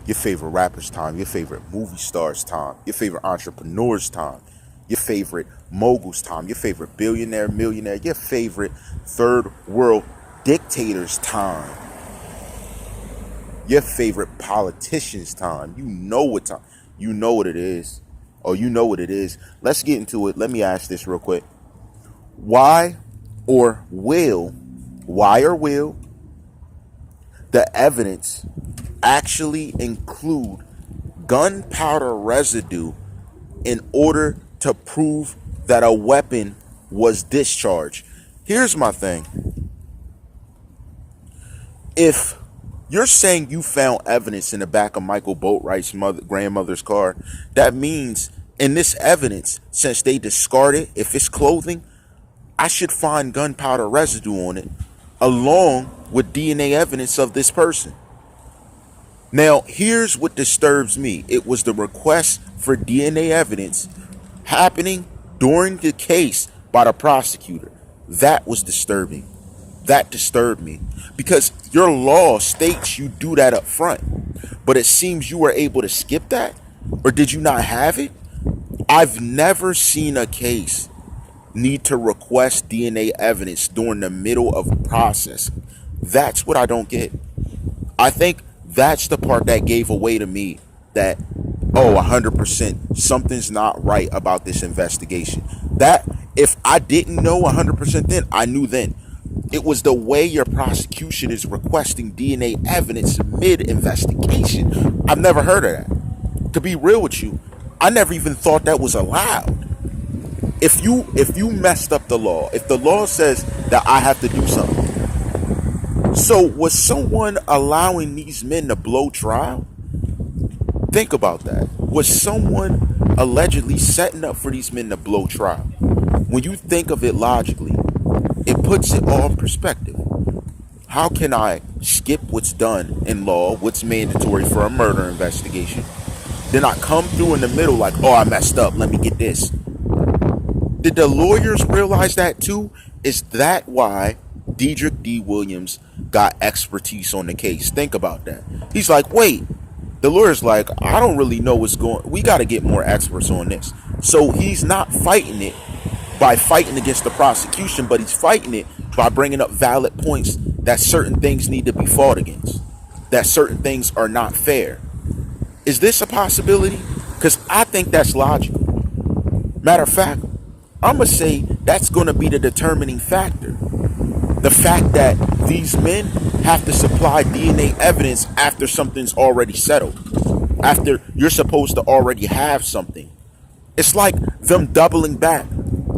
your favorite rapper's time, your favorite movie star's time, your favorite entrepreneur's time, your favorite mogul's time, your favorite billionaire, millionaire, your favorite third world dictator's time, your favorite politician's time. You know what time. You know what it is. Oh, you know what it is. Let's get into it. Let me ask this real quick. Why or will the evidence actually include gunpowder residue in order to prove that a weapon was discharged? Here's my thing. If you're saying you found evidence in the back of Michael Boatwright's grandmother's car, that means in this evidence, since they discarded, if it's clothing, I should find gunpowder residue on it along with DNA evidence of this person. Now, here's what disturbs me. It was the request for DNA evidence happening during the case by the prosecutor. That was disturbing. That disturbed me because your law states you do that up front, but it seems you were able to skip that, or did you not have it? I've never seen a case need to request DNA evidence during the middle of processing. That's what I don't get. I think that's the part that gave away to me that, 100% something's not right about this investigation. That if I didn't know 100% then, I knew then. It was the way your prosecution is requesting DNA evidence mid-investigation. I've never heard of that. To be real with you, I never even thought that was allowed. If you messed up the law, if the law says that I have to do something, so was someone allowing these men to blow trial? Think about that. Was someone allegedly setting up for these men to blow trial? When you think of it logically, it puts it all in perspective. How can I skip what's done in law, what's mandatory for a murder investigation, then I come through in the middle like, I messed up, let me get this. Did the lawyers realize that too? Is that why Dedrick D. Williams got expertise on the case? Think about that. He's like, wait, the lawyer's like, I don't really know what's going, we got to get more experts on this. So he's not fighting it by fighting against the prosecution, but he's fighting it by bringing up valid points that certain things need to be fought against, that certain things are not fair. Is this a possibility? Because I think that's logical. Matter of fact, I'm going to say that's going to be the determining factor. The fact that these men have to supply DNA evidence after something's already settled, after you're supposed to already have something. It's like them doubling back,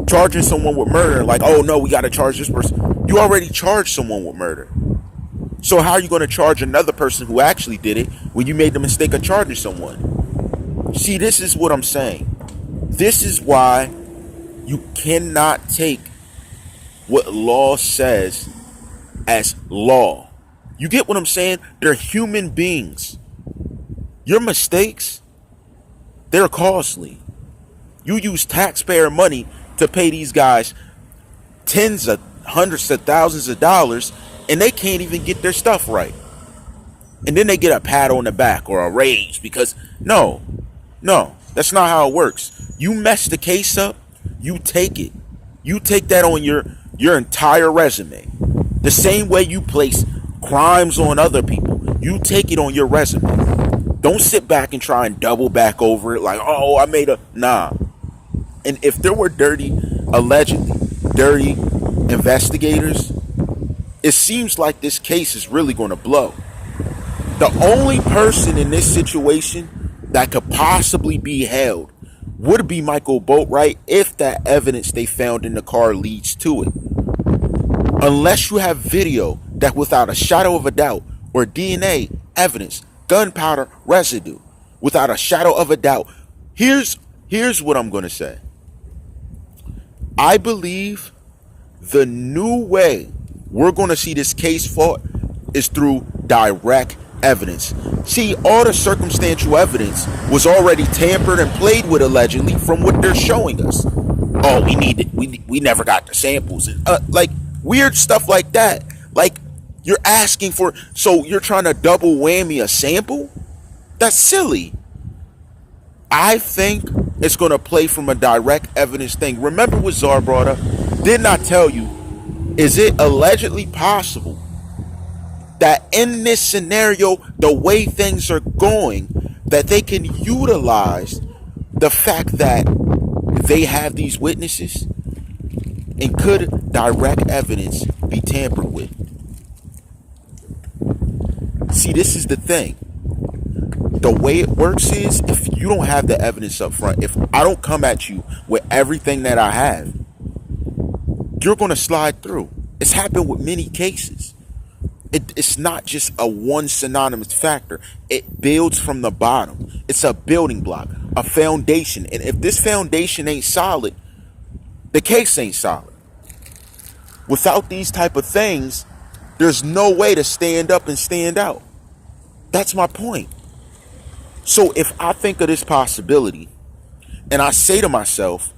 charging someone with murder, like, oh no, we got to charge this person. You already charged someone with murder. So how are you going to charge another person who actually did it when you made the mistake of charging someone? See, this is what I'm saying. This is why you cannot take what law says as law. You get what I'm saying? They're human beings. Your mistakes, they're costly. You use taxpayer money to pay these guys tens of hundreds of thousands of dollars, and they can't even get their stuff right. And then they get a pat on the back or a raise because no, that's not how it works. You mess the case up, you take it. You take that on your entire resume. The same way you place crimes on other people, you take it on your resume. Don't sit back and try and double back over it like, I made a, nah. And if there were allegedly dirty investigators, it seems like this case is really going to blow. The only person in this situation that could possibly be held would be Michael Boatwright if that evidence they found in the car leads to it. Unless you have video that without a shadow of a doubt, or DNA evidence, gunpowder residue, without a shadow of a doubt. Here's what I'm going to say. I believe the new way we're going to see this case fought is through direct evidence. See, all the circumstantial evidence was already tampered and played with allegedly from what they're showing us. Oh, we never got the samples. Like weird stuff like that. Like you're asking for, so you're trying to double whammy a sample? That's silly. I think it's going to play from a direct evidence thing. Remember what Czar brought up? Didn't I tell you, is it allegedly possible that in this scenario, the way things are going, that they can utilize the fact that they have these witnesses, and could direct evidence be tampered with? See, this is the thing. The way it works is, if you don't have the evidence up front, if I don't come at you with everything that I have, you're going to slide through. It's happened with many cases. It's not just a one synonymous factor. It builds from the bottom. It's a building block, a foundation. And if this foundation ain't solid, the case ain't solid. Without these type of things, there's no way to stand up and stand out. That's my point. So if I think of this possibility and I say to myself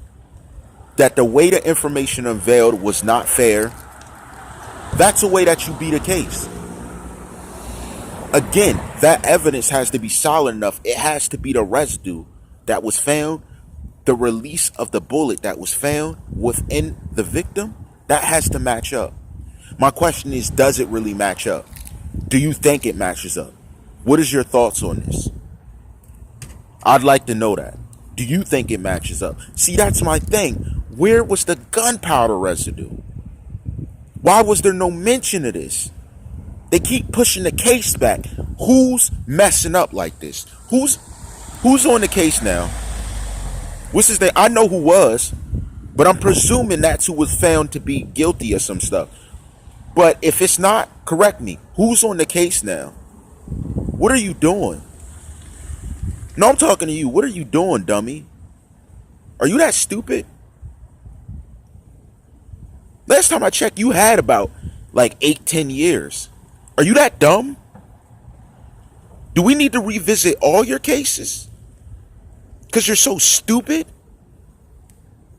that the way the information unveiled was not fair, that's a way that you beat a case. Again, that evidence has to be solid enough. It has to be the residue that was found, the release of the bullet that was found within the victim. That has to match up. My question is, does it really match up? Do you think it matches up? What is your thoughts on this? I'd like to know that. Do you think it matches up? See, that's my thing. Where was the gunpowder residue? Why was there no mention of this? They keep pushing the case back. Who's messing up like this? Who's on the case now? What's his name? I know who was, but I'm presuming that's who was found to be guilty of some stuff. But if it's not, correct me. Who's on the case now? What are you doing? No, I'm talking to you. What are you doing, dummy? Are you that stupid? Last time I checked, you had about like 8-10 years. Are you that dumb? Do we need to revisit all your cases? Because you're so stupid?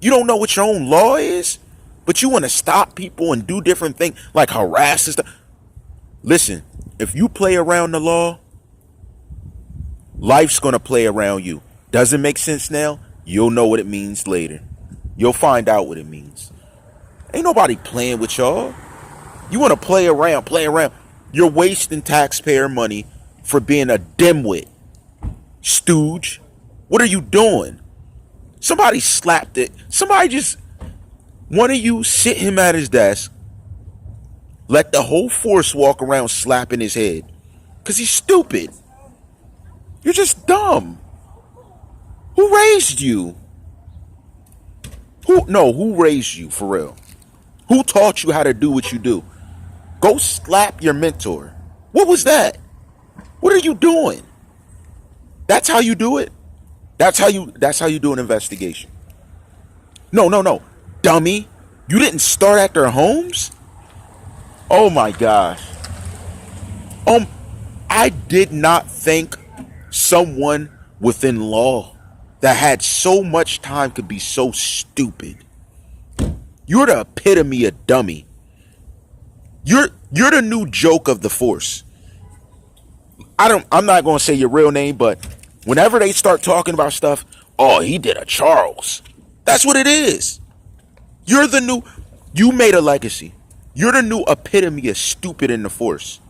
You don't know what your own law is? But you want to stop people and do different things like harass and stuff. Listen, if you play around the law, life's going to play around you. Doesn't make sense now? You'll know what it means later. You'll find out what it means. Ain't nobody playing with y'all. You want to play around. You're wasting taxpayer money for being a dimwit. Stooge. What are you doing? Somebody slapped it. One of you sit him at his desk. Let the whole force walk around slapping his head. Because he's stupid. You're just dumb. Who raised you? Who raised you for real? Who taught you how to do what you do? Go slap your mentor. What was that? What are you doing? That's how you do it? That's how you do an investigation. No. Dummy. You didn't start at their homes? Oh my gosh. I did not think someone within law that had so much time could be so stupid. You're the epitome of dummy. You're the new joke of the force. I'm not going to say your real name, but whenever they start talking about stuff, oh, he did a Charles. That's what it is. You made a legacy. You're the new epitome of stupid in the force.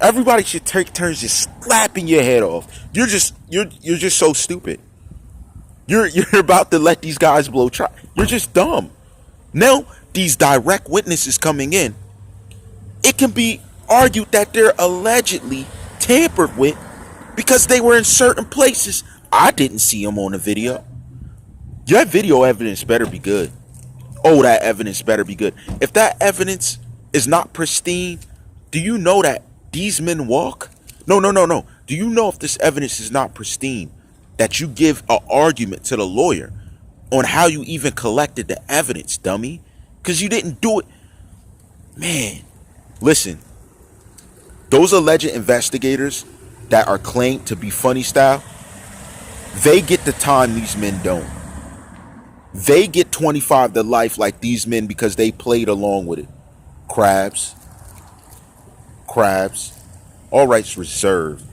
Everybody should take turns just slapping your head off. You're just so stupid. You're about to let these guys blow try. You're just dumb. Now, these direct witnesses coming in, it can be argued that they're allegedly tampered with because they were in certain places. I didn't see them on the video. Your video evidence better be good. Oh, that evidence better be good. If that evidence is not pristine, do you know that these men walk? No. Do you know if this evidence is not pristine, that you give an argument to the lawyer on how you even collected the evidence, dummy? Because you didn't do it. Man, listen. Those alleged investigators that are claimed to be funny style, they get the time these men don't. They get 25 to life like these men because they played along with it. Crabs. All rights reserved.